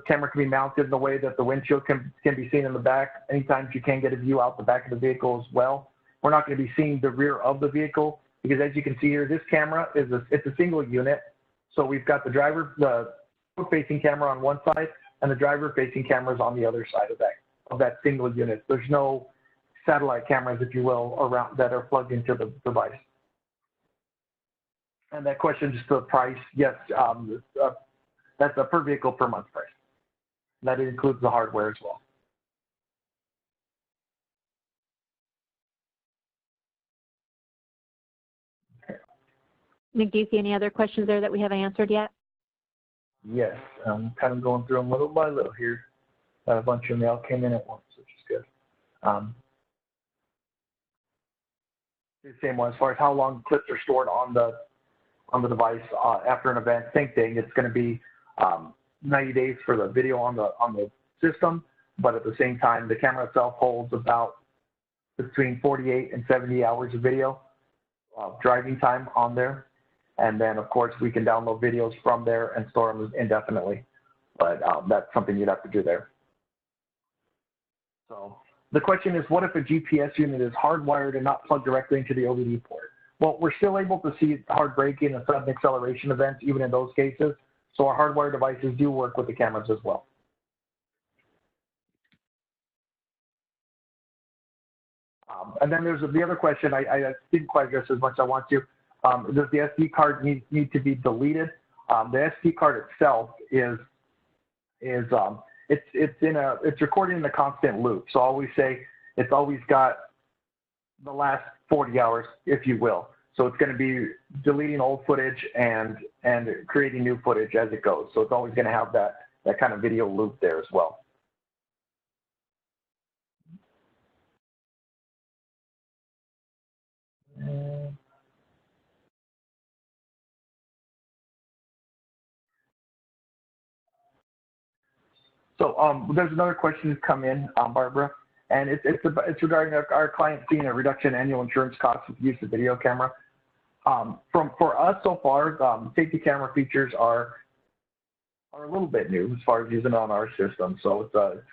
camera can be mounted in the way that the windshield can be seen in the back, anytime you can get a view out the back of the vehicle as well. We're not going to be seeing the rear of the vehicle because, as you can see here, this camera it's a single unit. So we've got the facing camera on one side and the driver facing cameras on the other side of that single unit. There's no satellite cameras, if you will, around that are plugged into the device. And that question, just the price, yes, that's a per vehicle per month price. That includes the hardware as well. Nick, do you see any other questions there that we haven't answered yet? Yes, I'm kind of going through them little by little here. Got a bunch of mail came in at once, which is good. The same one as far as how long clips are stored on the device after an event. Same thing. It's going to be 90 days for the video on the system, but at the same time, the camera itself holds about between 48 and 70 hours of video driving time on there. And then, of course, we can download videos from there and store them indefinitely. But that's something you'd have to do there. So the question is, what if a GPS unit is hardwired and not plugged directly into the OBD port? Well, we're still able to see hard braking and sudden acceleration events even in those cases. So our hardwired devices do work with the cameras as well. And then there's the other question I didn't quite address as much as I want to. Does the SD card need to be deleted? The SD card itself it's recording in a constant loop. So I always say it's always got the last 40 hours, if you will. So it's going to be deleting old footage and creating new footage as it goes. So it's always going to have that kind of video loop there as well. So there's another question that's come in, Barbara, and it's regarding our client seeing a reduction in annual insurance costs with use of video camera. For us so far, safety camera features are a little bit new as far as using it on our system. So it's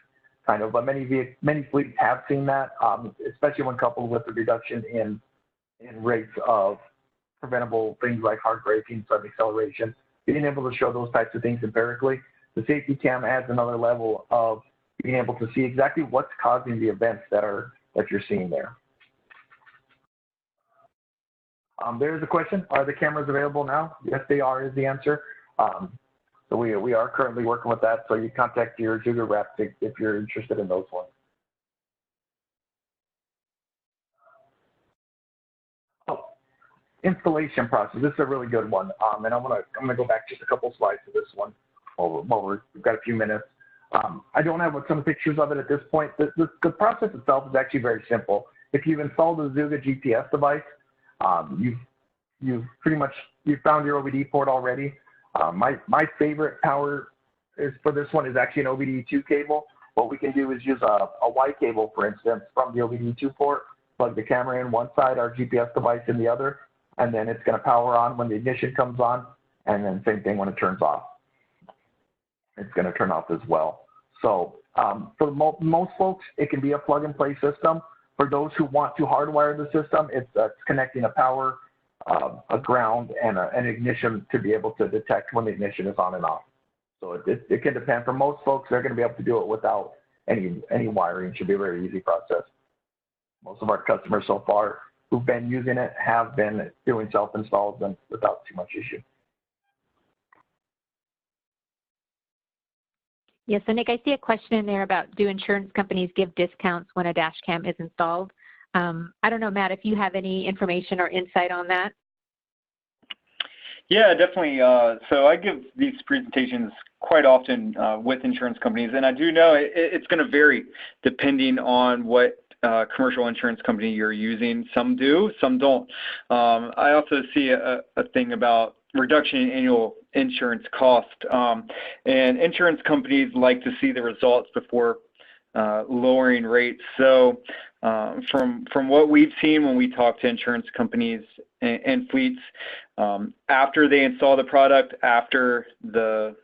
kind of many fleets have seen that, especially when coupled with the reduction in rates of preventable things like hard braking, sudden acceleration, being able to show those types of things empirically. The SafetyCam adds another level of being able to see exactly what's causing the events that you're seeing there. There's a question: are the cameras available now? Yes, they are. Is the answer. So we are currently working with that. So you contact your Azuga rep if you're interested in those ones. Installation process. This is a really good one, and I'm gonna go back just a couple slides to this one. We've got a few minutes. I don't have a ton of pictures of it at this point. The process itself is actually very simple. If you've installed a Azuga GPS device, you've found your OBD port already. My favorite power is for this one is actually an OBD2 cable. What we can do is use a Y cable, for instance, from the OBD2 port, plug the camera in one side, our GPS device in the other, and then it's going to power on when the ignition comes on, and then same thing when it turns off. It's going to turn off as well. So for most folks, it can be a plug-and-play system. For those who want to hardwire the system, it's connecting a power, a ground, and an ignition to be able to detect when the ignition is on and off. So it can depend. For most folks, they're going to be able to do it without any wiring. It should be a very easy process. Most of our customers so far who've been using it have been doing self-installs and without too much issue. Yeah, so Nick, I see a question in there about, do insurance companies give discounts when a dash cam is installed? I don't know, Matt, if you have any information or insight on that. Yeah, definitely. So I give these presentations quite often with insurance companies, and I do know it's going to vary depending on what commercial insurance company you're using. Some do, some don't. I also see a thing about reduction in annual insurance cost, and insurance companies like to see the results before lowering rates. So from what we've seen when we talk to insurance companies and fleets, after they install the product, after the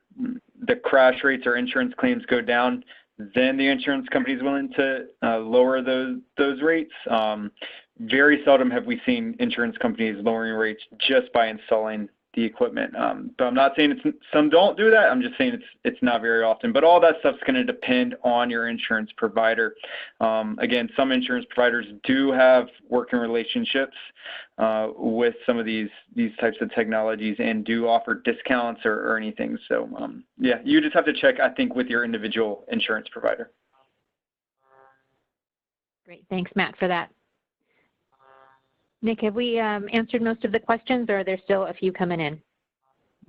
crash rates or insurance claims go down, then the insurance company is willing to lower those rates. Very seldom have we seen insurance companies lowering rates just by installing the equipment. But I'm not saying some don't do that. I'm just saying it's not very often. But all that stuff's going to depend on your insurance provider. Again, some insurance providers do have working relationships with some of these types of technologies and do offer discounts or anything. So yeah, you just have to check, I think, with your individual insurance provider. Great, thanks, Matt, for that. Nick, have we answered most of the questions, or are there still a few coming in?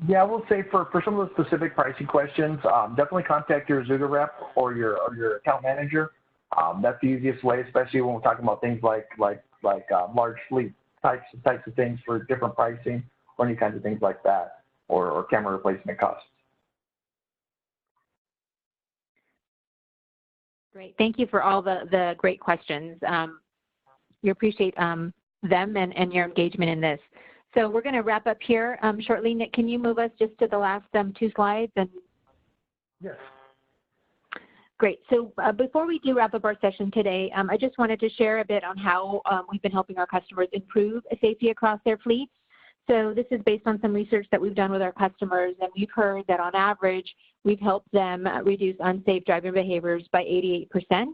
Yeah, I will say for some of the specific pricing questions, definitely contact your Azuga rep or your account manager. That's the easiest way, especially when we're talking about things like large fleet types of things for different pricing or any kinds of things like that, or camera replacement costs. Great, thank you for all the great questions. We appreciate them and your engagement in this. So we're going to wrap up here shortly. Nick, can you move us just to the last 2 slides? Yes. Great. So before we do wrap up our session today, I just wanted to share a bit on how we've been helping our customers improve safety across their fleets. So this is based on some research that we've done with our customers, and we've heard that on average, we've helped them reduce unsafe driving behaviors by 88%.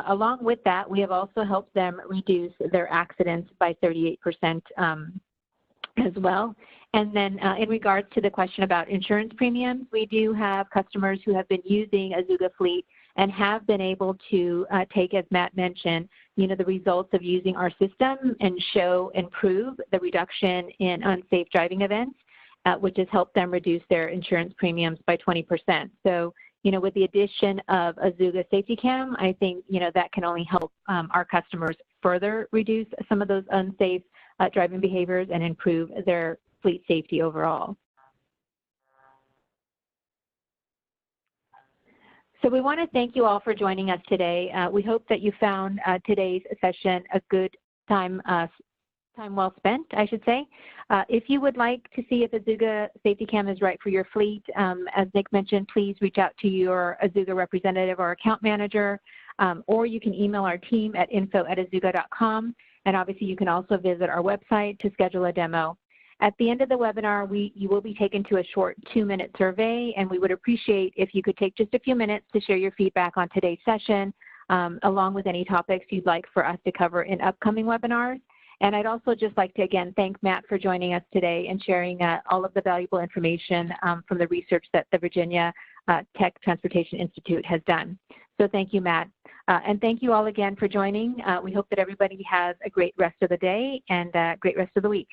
Along with that, we have also helped them reduce their accidents by 38% as well. And then in regards to the question about insurance premiums, we do have customers who have been using Azuga Fleet and have been able to take, as Matt mentioned, the results of using our system and show and prove the reduction in unsafe driving events, which has helped them reduce their insurance premiums by 20%. So, with the addition of Azuga SafetyCam, I think, that can only help our customers further reduce some of those unsafe driving behaviors and improve their fleet safety overall. So we want to thank you all for joining us today. We hope that you found today's session a good time well spent, I should say. If you would like to see if Azuga SafetyCam is right for your fleet, as Nick mentioned, please reach out to your Azuga representative or account manager, or you can email our team at info@azuga.com. And obviously, you can also visit our website to schedule a demo. At the end of the webinar, you will be taken to a short 2-minute survey, and we would appreciate if you could take just a few minutes to share your feedback on today's session, along with any topics you'd like for us to cover in upcoming webinars. And I'd also just like to, again, thank Matt for joining us today and sharing all of the valuable information from the research that the Virginia Tech Transportation Institute has done. So thank you, Matt. And thank you all again for joining. We hope that everybody has a great rest of the day and a great rest of the week.